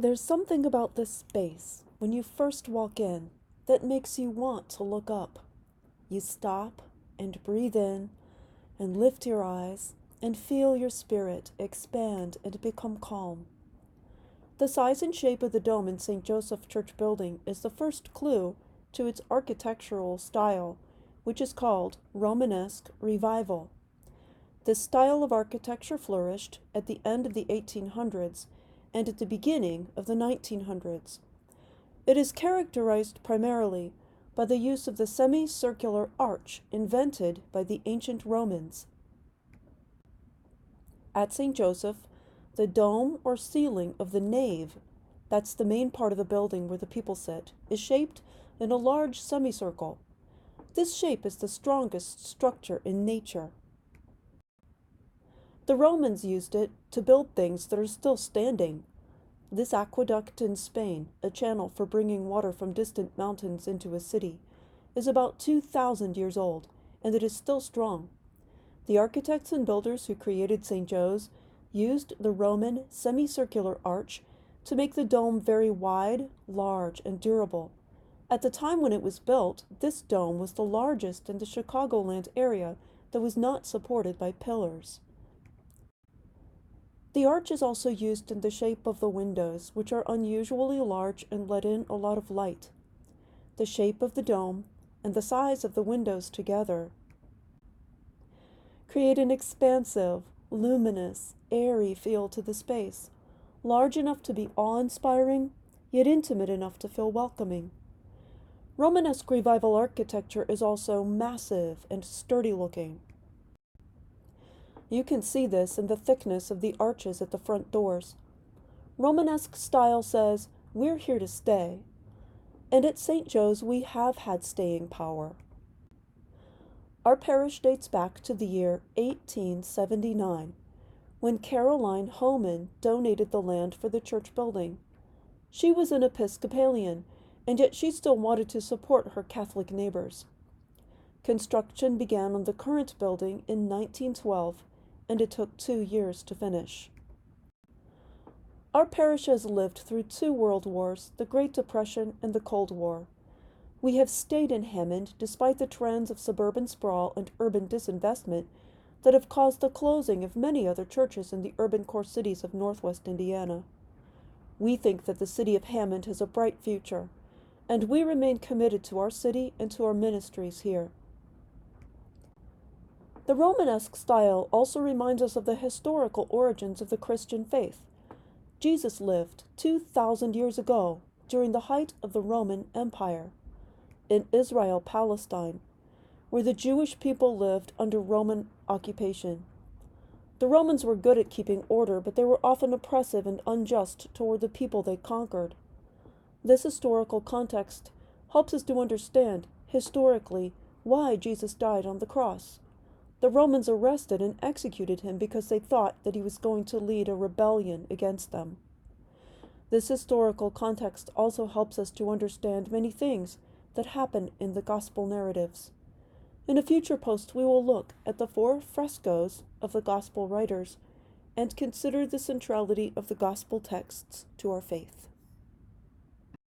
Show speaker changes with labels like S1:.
S1: There's something about this space when you first walk in that makes you want to look up. You stop and breathe in and lift your eyes and feel your spirit expand and become calm. The size and shape of the dome in St. Joseph Church building is the first clue to its architectural style, which is called Romanesque Revival. This style of architecture flourished at the end of the 1800s and at the beginning of the 1900s. It is characterized primarily by the use of the semicircular arch invented by the ancient Romans. At St. Joseph, the dome or ceiling of the nave, that's the main part of the building where the people sit, is shaped in a large semicircle. This shape is the strongest structure in nature. The Romans used it to build things that are still standing. This aqueduct in Spain, a channel for bringing water from distant mountains into a city, is about 2,000 years old, and it is still strong. The architects and builders who created St. Joe's used the Roman semicircular arch to make the dome very wide, large, and durable. At the time when it was built, this dome was the largest in the Chicagoland area that was not supported by pillars. The arch is also used in the shape of the windows, which are unusually large and let in a lot of light. The shape of the dome and the size of the windows together create an expansive, luminous, airy feel to the space, large enough to be awe-inspiring, yet intimate enough to feel welcoming. Romanesque Revival architecture is also massive and sturdy-looking. You can see this in the thickness of the arches at the front doors. Romanesque style says, "We're here to stay." And at St. Joe's we have had staying power. Our parish dates back to the year 1879, when Caroline Hammond donated the land for the church building. She was an Episcopalian, and yet she still wanted to support her Catholic neighbors. Construction began on the current building in 1912, and it took 2 years to finish. Our parish has lived through 2 world wars, the Great Depression and the Cold War. We have stayed in Hammond despite the trends of suburban sprawl and urban disinvestment that have caused the closing of many other churches in the urban core cities of Northwest Indiana. We think that the city of Hammond has a bright future, and we remain committed to our city and to our ministries here. The Romanesque style also reminds us of the historical origins of the Christian faith. Jesus lived 2,000 years ago during the height of the Roman Empire in Israel, Palestine, where the Jewish people lived under Roman occupation. The Romans were good at keeping order, but they were often oppressive and unjust toward the people they conquered. This historical context helps us to understand, historically, why Jesus died on the cross. The Romans arrested and executed him because they thought that he was going to lead a rebellion against them. This historical context also helps us to understand many things that happen in the gospel narratives. In a future post, we will look at the 4 frescoes of the gospel writers and consider the centrality of the gospel texts to our faith.